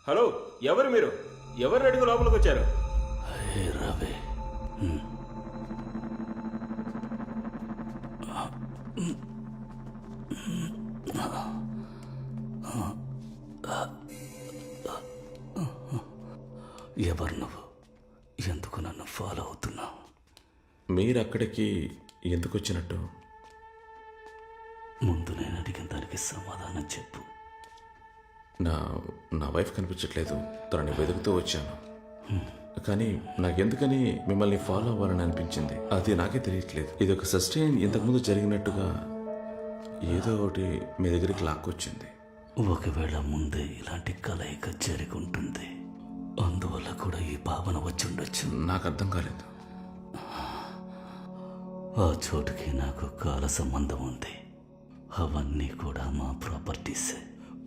Hello, ఎవరు మీరు? ఎవరు అడుగు లోపలికి వచ్చారు? రవి, ఎవరు నువ్వు? ఎందుకు నన్ను ఫాలో అవుతున్నావు? మీరు అక్కడికి ఎందుకు వచ్చినట్టు? ముందు నేను అడిగిన దానికి సమాధానం చెప్పు. నా నా వైఫ్ కనిపించట్లేదు, తనని వెతుకుతూ వచ్చాను. కానీ నాకెందుకని మిమ్మల్ని ఫాలో అవ్వాలని అనిపించింది, అది నాకే తెలియట్లేదు. ఇది ఒక సస్టైన్ ఇంతకుముందు జరిగినట్టుగా ఏదో ఒకటి మీ దగ్గరికి లాక్కొచ్చింది. ఒకవేళ ముందే ఇలాంటి కలయిక జరిగి ఉంటుంది, అందువల్ల కూడా ఈ భావన వచ్చి ఉండొచ్చు. నాకు అర్థం కాలేదు. ఆ చోటుకి నాకు కాల సంబంధం ఉంది. అవన్నీ కూడా మా ప్రాపర్టీసే.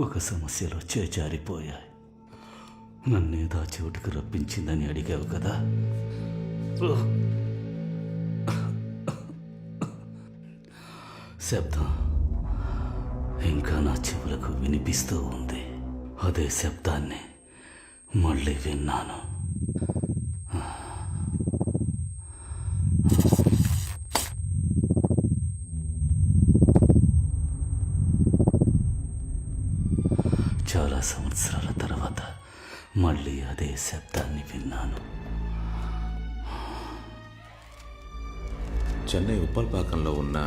ఒక సమస్యలో చేజారిపోయాయి. నన్నేదో ఆ చోటుకు రప్పించిందని అడిగావు కదా. శబ్దం ఇంకా నా చెవులకు వినిపిస్తూ ఉంది. అదే శబ్దాన్ని మళ్ళీ విన్నాను. చాలా సంవత్సరాల తర్వాత మళ్ళీ అదే శబ్దాన్ని విన్నాను. చెన్నై ఉప్పల్పాకంలో ఉన్న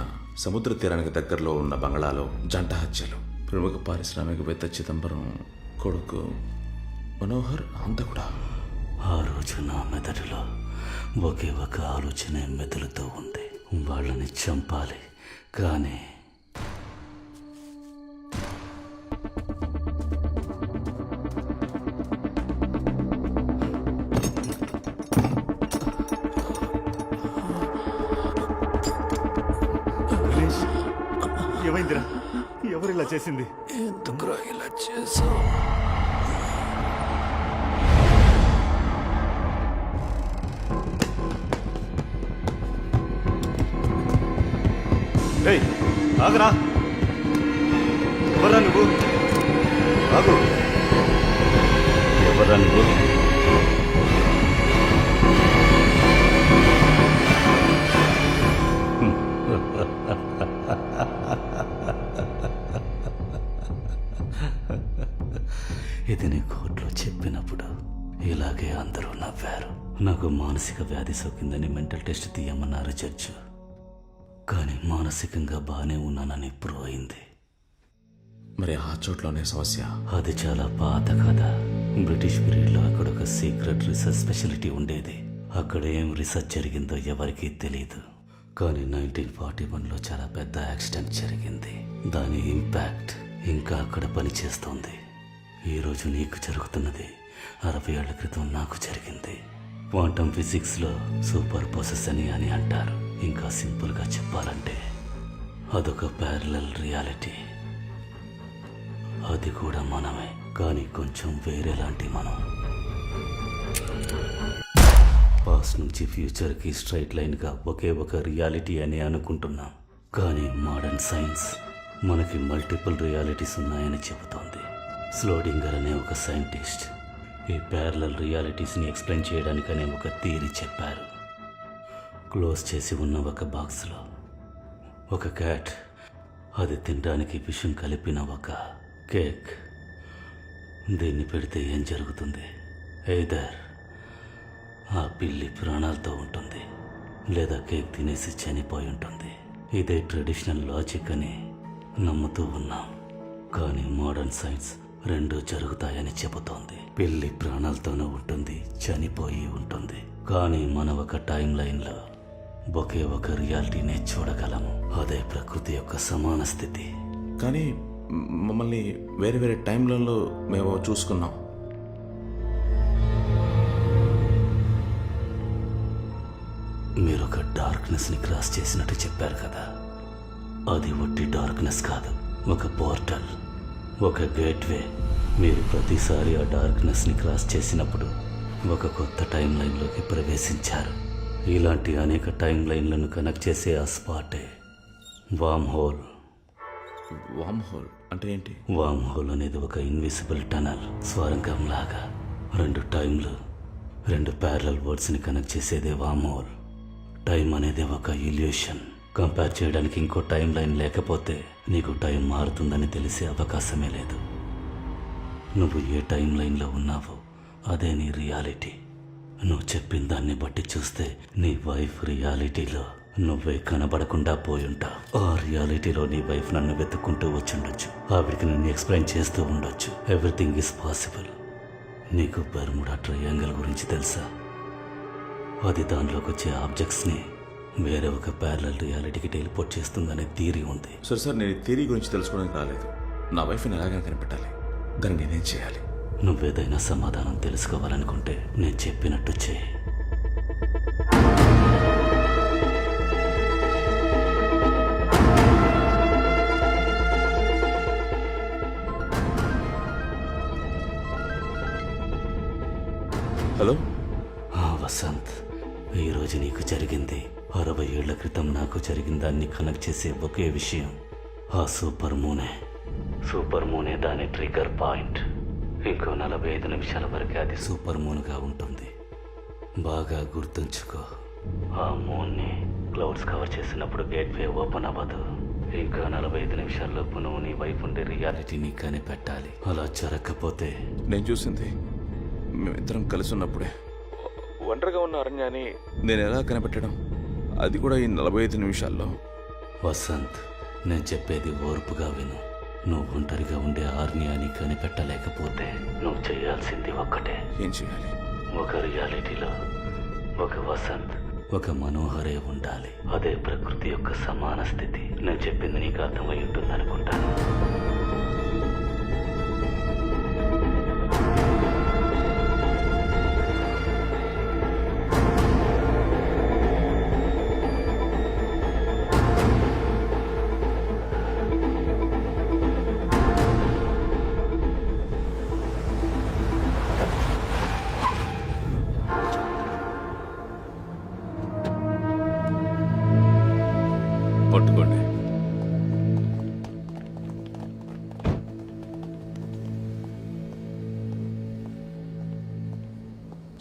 సముద్ర తీరానికి దగ్గరలో ఉన్న బంగ్లాలో జంట హత్యలు. ప్రముఖ పారిశ్రామికవేత్త చిదంబరం కొడుకు మనోహర్ హంతకుడా. ఆ రోజు నా మెదడులో ఒకే ఒక ఆలోచనే మెదులుతూ ఉంది. వాళ్ళని చంపాలి, కానీ ఏమైందిరా? ఎవరు ఇలా చేసింది? ఎందుకు ఇలా చేసావు? ఏయ్, ఆగరా! ఎవరా నువ్వు? ఆగు! ఎవరా నువ్వు? ఇది నీ కోర్టులో చెప్పినప్పుడు ఇలాగే అందరూ నవ్వారు. నాకు మానసిక వ్యాధి సోకిందని మెంటల్ టెస్ట్ తీయమన్నారు జడ్జి. కానీ మానసికంగా బాగానే ఉన్నానని ప్రూవ్ అయింది. మరి ఆ చోట్లోనే సమస్య. అది చాలా పాత కథ. బ్రిటిష్ పీరియడ్లో అక్కడ ఒక సీక్రెట్ రీసెర్చ్ స్పెషాలిటీ ఉండేది. అక్కడ ఏం రీసెర్చ్ జరిగిందో ఎవరికీ తెలియదు. కానీ 1941లో చాలా పెద్ద యాక్సిడెంట్ జరిగింది. దాని ఇంపాక్ట్ ఇంకా అక్కడ పనిచేస్తోంది. ఈరోజు నీకు జరుగుతున్నది 60 ఏళ్ల క్రితం నాకు జరిగింది. క్వాంటమ్ ఫిజిక్స్లో సూపర్ పొసెస్ అని అంటారు. ఇంకా సింపుల్గా చెప్పాలంటే అదొక ప్యారలల్ రియాలిటీ. అది కూడా మనమే, కానీ కొంచెం వేరేలాంటి మనం. పాస్ట్ నుంచి ఫ్యూచర్కి స్ట్రైట్ లైన్గా ఒకే ఒక రియాలిటీ అని అనుకుంటున్నాం. కానీ మోడర్న్ సైన్స్ మనకి మల్టిపుల్ రియాలిటీస్ ఉన్నాయని చెబుతోంది. స్లోడింగర్ అనే ఒక సైంటిస్ట్ ఈ ప్యారలల్ రియాలిటీస్ని ఎక్స్ప్లెయిన్ చేయడానికనే ఒక థియరీ చెప్పారు. క్లోజ్ చేసి ఉన్న ఒక బాక్స్లో ఒక క్యాట్, అది తినడానికి విషం కలిపిన ఒక కేక్. దీన్ని పెడితే ఏం జరుగుతుంది? ఎయిదర్ ఆ పిల్లి ప్రాణాలతో ఉంటుంది, లేదా కేక్ తినేసి చనిపోయి ఉంటుంది. ఇదే ట్రెడిషనల్ లాజిక్ అని నమ్ముతూ ఉన్నాం. కానీ మోడర్న్ సైన్స్ రెండు జరుగుతాయని చెబుతోంది. పిల్లి ప్రాణాలతోనూ ఉంటుంది, చనిపోయి ఉంటుంది. కానీ మనం ఒక టైం లైన్లో ఒకే ఒక రియాలిటీనే చూడగలము. అదే ప్రకృతి యొక్క సమాన స్థితి. కానీ మమ్మల్ని వేరే వేరే టైంలలో మేము చూసుకున్నాం. మీరు ఒక డార్క్నెస్ని క్రాస్ చేసినట్టు చెప్పారు కదా. అది ఒట్టి డార్క్నెస్ కాదు, ఒక పోర్టల్, ఒక గేట్వే. మీరు ప్రతిసారి ఆ డార్క్నెస్ని క్రాస్ చేసినప్పుడు ఒక కొత్త టైం లైన్లోకి ప్రవేశించారు. ఇలాంటి అనేక టైం లైన్లను కనెక్ట్ చేసే ఆ స్పాటే వామ్ హోల్. వామ్ హోల్ అంటే ఏంటి? వామ్ హోల్ అనేది ఒక ఇన్విజిబుల్ టనల్, స్వరంగం లాగా. 2 టైంలు, 2 ప్యారలల్ వర్డ్స్ని కనెక్ట్ చేసేదే వామ్ హోల్. టైం అనేది ఒక ఇల్యూషన్. కంపేర్ చేయడానికి ఇంకో టైం లైన్ లేకపోతే నీకు టైం మారుతుందని తెలిసే అవకాశమే లేదు. నువ్వు ఏ టైం లైన్లో ఉన్నావో అదే నీ రియాలిటీ. నువ్వు చెప్పిన దాన్ని బట్టి చూస్తే నీ వైఫ్ రియాలిటీలో నువ్వే కనబడకుండా పోయుంటావు. ఆ రియాలిటీలో నీ వైఫ్ నన్ను వెతుక్కుంటూ వచ్చుండొచ్చు. ఆవిడికి నన్ను ఎక్స్ప్లెయిన్ చేస్తూ ఉండొచ్చు. Everything is possible. నీకు బెర్ముడా ట్రయాంగిల్ గురించి తెలుసా? అది దానిలోకి వచ్చే ఆబ్జెక్ట్స్ని వేరే ఒక ప్యారలల్ రియాలిటీకి టెలిపోర్ట్ చేస్తుందనే థియరీ ఉంది. సార్ నేను ఈ థియరీ గురించి తెలుసుకోవడానికి రాలేదు. నా వైఫ్ని ఎలాగైనా కనిపెట్టాలి. దాన్ని నేనేం చేయాలి? నువ్వేదైనా సమాధానం తెలుసుకోవాలనుకుంటే నేను చెప్పినట్టు చేయి. హలో. వసంత్, ఈరోజు నీకు జరిగింది 60 ఏళ్ల క్రితం నాకు జరిగిన దాన్ని కనెక్ట్ చేసే ఒకే విషయం. ఆ సూపర్ మూనే దాని ట్రిగర్ పాయింట్. ఇంకో 45 నిమిషాల వరకు అది సూపర్ మూన్గా ఉంటుంది. బాగా గుర్తుంచుకో, ఆ మూన్ని క్లౌడ్స్ కవర్ చేసినప్పుడు గేట్వే ఓపెన్ అవ్వదు. ఇంకా 45 నిమిషాల్లోపు నువ్వు నీ వైపు ఉండే రియాలిటీని కనిపెట్టాలి. అలా జరగకపోతే నేను చూసింది మేమిద్దరం కలిసి ఉన్నప్పుడే. ఒంటరిగా ఉన్న అరణ్యాన్ని నేను ఎలా కనిపెట్టడం, అది కూడా ఈ 45 నిమిషాల్లో? వసంత్, నేను చెప్పేది ఓర్పుగా విను. నువ్వు ఒంటరిగా ఉండే ఆర్నియాని కనిపెట్టలేకపోతే నువ్వు చేయాల్సింది ఒక్కటే. ఏం చేయాలి? ఒక రియాలిటీలో ఒక వసంత్, ఒక మనోహరే ఉండాలి. అదే ప్రకృతి యొక్క సమాన స్థితి. నేను చెప్పింది నీకు అర్థమై ఉంటుంది అనుకుంటాను. పట్టుకోండి.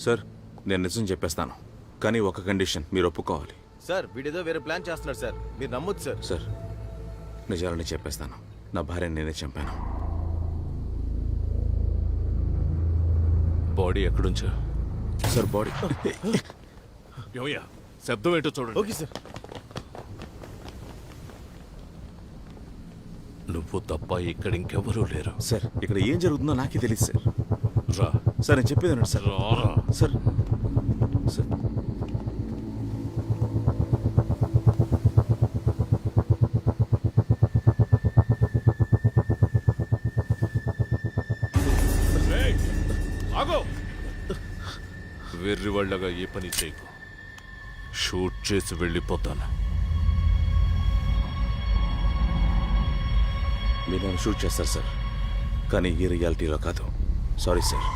సార్ నేను నిజం చెప్పేస్తాను, కానీ ఒక కండిషన్, మీరు ఒప్పుకోవాలి. సార్ వీడేదో వేరే ప్లాన్ చేస్తున్నాడు సార్, మీరు నమ్మొద్దు సార్. సార్ నిజాలని చెప్పేస్తాను. నా భార్యని నేనే చంపాను. బాడీ ఎక్కడుంచా? సార్ బాడీ ఏమయ్యా, శబ్దం ఏంటో చూడండి. Okay sir. నువ్వు తప్ప ఇక్కడ ఇంకెవరూ లేరు. సార్ ఇక్కడ ఏం జరుగుతుందో నాకే తెలియదు సార్. రా సార్ నేను చెప్పేది వినండి సార్. రారా. సార్ సార్ ఏయ్, ఆగు. వెర్రి వాళ్ళగా ఏ పని చేయకు. షూట్ చేసి వెళ్ళిపోతాను. మీరు నన్ను షూట్ చేస్తారు సార్, కానీ ఈ రియాలిటీలో కాదు. Sorry sir.